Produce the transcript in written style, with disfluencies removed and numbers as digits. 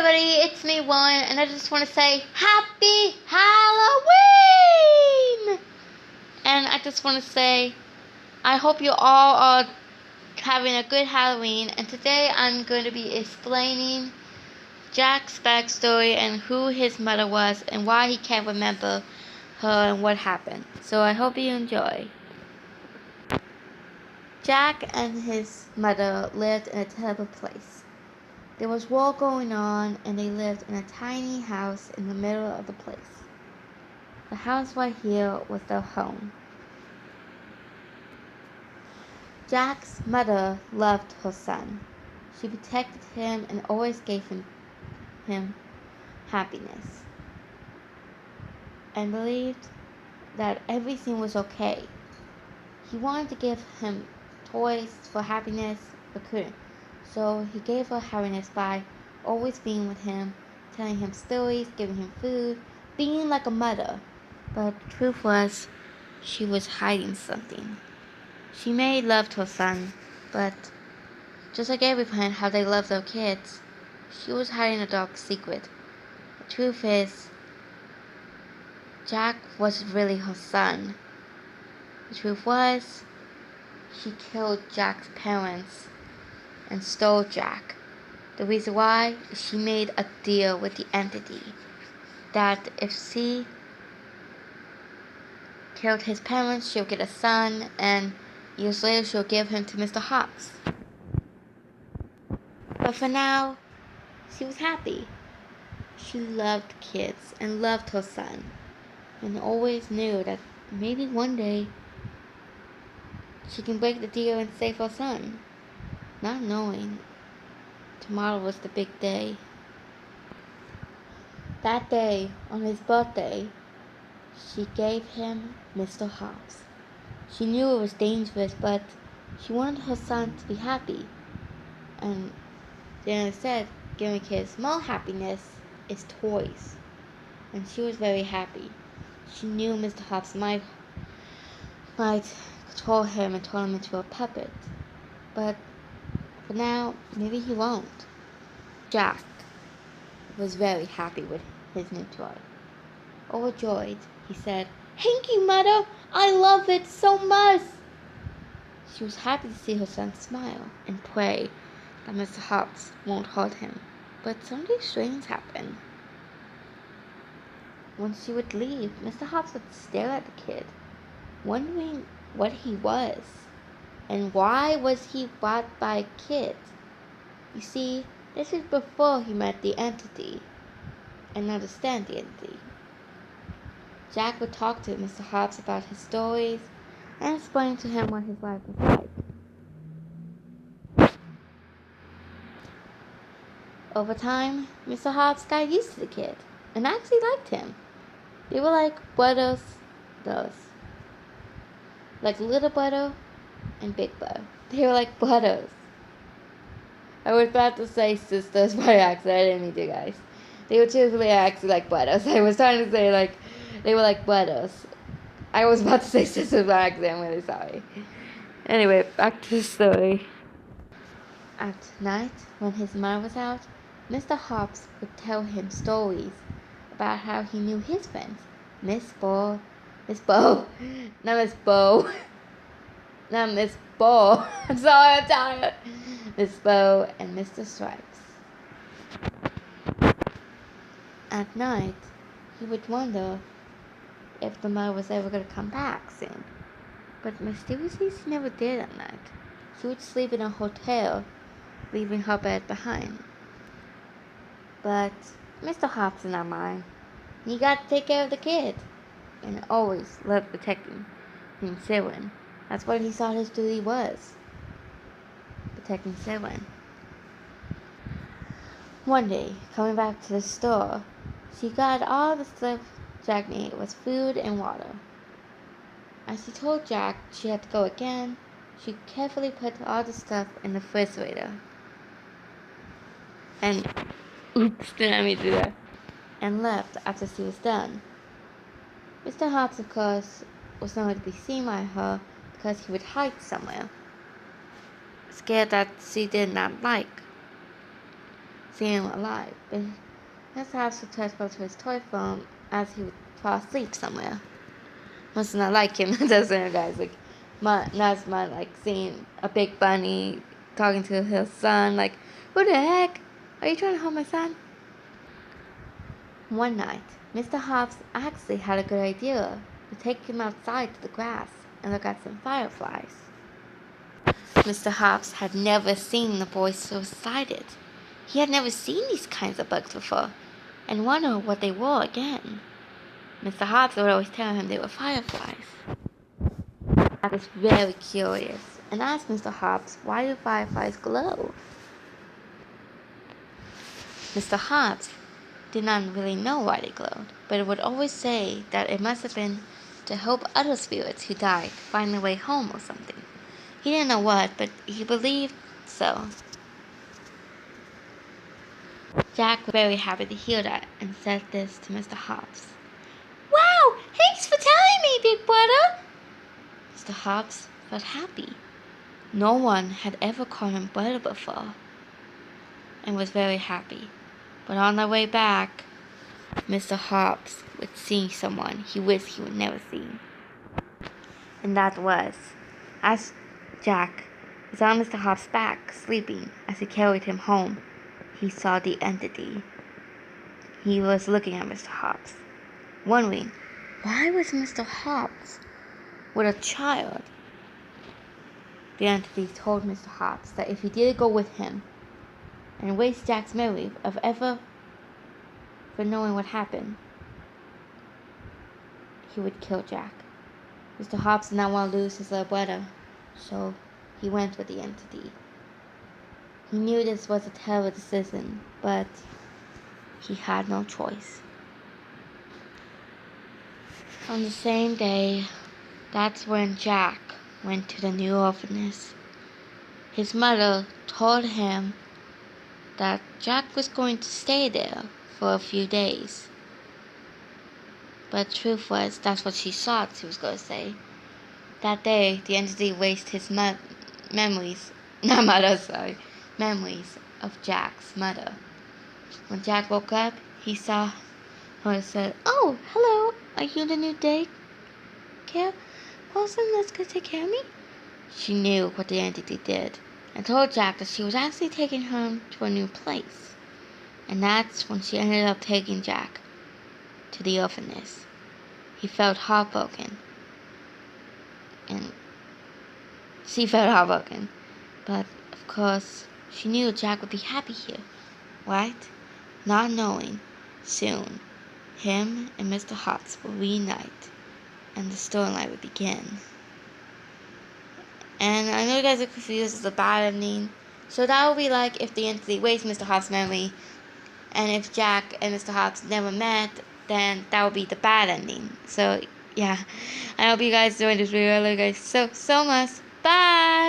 everybody, it's me, One, and I just want to say Happy Halloween! And I just want to say, I hope you all are having a good Halloween, and today I'm going to be explaining Jack's backstory and who his mother was and why he can't remember her and what happened. So I hope you enjoy. Jack and his mother lived in a terrible place. There was war going on, and they lived in a tiny house in the middle of the place. The house right here was their home. Jack's mother loved her son. She protected him and always gave him happiness, and believed that everything was okay. He wanted to give him toys for happiness, but couldn't. So he gave her happiness by always being with him, telling him stories, giving him food, being like a mother. But the truth was, she was hiding something. She may have loved her son, but just like every parent, how they love their kids, she was hiding a dark secret. The truth is, Jack wasn't really her son. The truth was, she killed Jack's parents and stole Jack. The reason why is she made a deal with the entity that if she killed his parents, she'll get a son, and years later she'll give him to Mr. Hopps. But for now, she was happy. She loved kids and loved her son, and always knew that maybe one day she can break the deal and save her son, not knowing tomorrow was the big day. That day, on his birthday, she gave him Mr. Hopps. She knew it was dangerous, but she wanted her son to be happy. And then said, giving kids more happiness is toys. And she was very happy. She knew Mr. Hopps might control him and turn him into a puppet. But for now, maybe he won't. Jack was very happy with his new toy. Overjoyed, he said, "Thank you, Mother! I love it so much!" She was happy to see her son smile and pray that Mr. Hopps won't hurt him. But something strange happened. When she would leave, Mr. Hopps would stare at the kid, wondering what he was, and why was he bought by a kid. You see, this is before he met the entity and understand the entity. Jack would talk to Mr. Hopps about his stories and explain to him what his life was like. Over time, Mr. Hopps got used to the kid and actually liked him. They were like brothers, like little brother and big brother. They were like brothers. I was about to say sisters by accident. I didn't mean to, guys. They were truthfully actually like brothers. I was trying to say like they were like brothers. I was about to say sisters by accident. I'm really sorry. Anyway, back to the story. At night, when his mother was out, Mr. Hopps would tell him stories about how he knew his friends, Miss Bo, not Miss Bo, not Miss Bo. I'm sorry, I'm tired. Miss Bo and Mr. Stripes. At night, he would wonder if the mother was ever going to come back soon. But mysteriously, she never did at night. She would sleep in a hotel, leaving her bed behind. But Mr. Hopps did not mind. He got to take care of the kid, and always loved protecting Selwyn. That's what he thought his duty was, protecting Selwyn. One day, coming back to the store, she got all the stuff Jack needed was food and water. As she told Jack she had to go again, she carefully put all the stuff in the refrigerator. And oops, didn't I mean to do that? And left after she was done. Mr. Hopps, of course, was nowhere to be seen by her because he would hide somewhere, scared that she did not like see him alive. But Mr. Hopps would try to go to his toy farm as he would fall asleep somewhere. Must not like him. Those little guys, like, not like seeing a big bunny talking to his son, like, what the heck? Are you trying to hold my son? One night, Mr. Hopps actually had a good idea to take him outside to the grass and look at some fireflies. Mr. Hopps had never seen the boy so excited. He had never seen these kinds of bugs before, and wondered what they were again. Mr. Hopps would always tell him they were fireflies. Jack was very curious and asked Mr. Hopps why do fireflies glow. Mr. Hopps did not really know why they glowed, but it would always say that it must have been to help other spirits who died find their way home or something. He didn't know what, but he believed so. Jack was very happy to hear that and said this to Mr. Hopps. "Wow, thanks for telling me, big brother." Mr. Hopps felt happy. No one had ever called him brother before, and was very happy. But on their way back, Mr. Hopps would see someone he wished he would never see. And that was, as Jack was on Mr. Hopps' back, sleeping, as he carried him home, he saw the entity. He was looking at Mr. Hopps, wondering, why was Mr. Hopps with a child? The entity told Mr. Hopps that if he didn't go with him and waste Jack's memory of ever for knowing what happened, he would kill Jack. Mr. Hopps did not want to lose his little brother, so he went with the entity. He knew this was a terrible decision, but he had no choice. On the same day, that's when Jack went to the new orphanage. His mother told him that Jack was going to stay there for a few days. But the truth was, that's what she thought he was going to say. That day, the entity wasted his memories of Jack's mother. When Jack woke up, he saw her and said, "Oh, hello, are you the new daycare person that's going to take care of me?" She knew what the entity did and told Jack that she was actually taking him to a new place. And that's when she ended up taking Jack to the orphanage. He felt heartbroken. And she felt heartbroken. But, of course, she knew Jack would be happy here, right? Not knowing, soon, him and Mr. Hopps will reunite, and the storyline would begin. And I know you guys are confused as a bad ending, so that would be like if the entity wastes Mr. Hopps' memory, and if Jack and Mr. Hopps never met, then that would be the bad ending. So, yeah, I hope you guys enjoyed this video. I love you guys so much. Bye!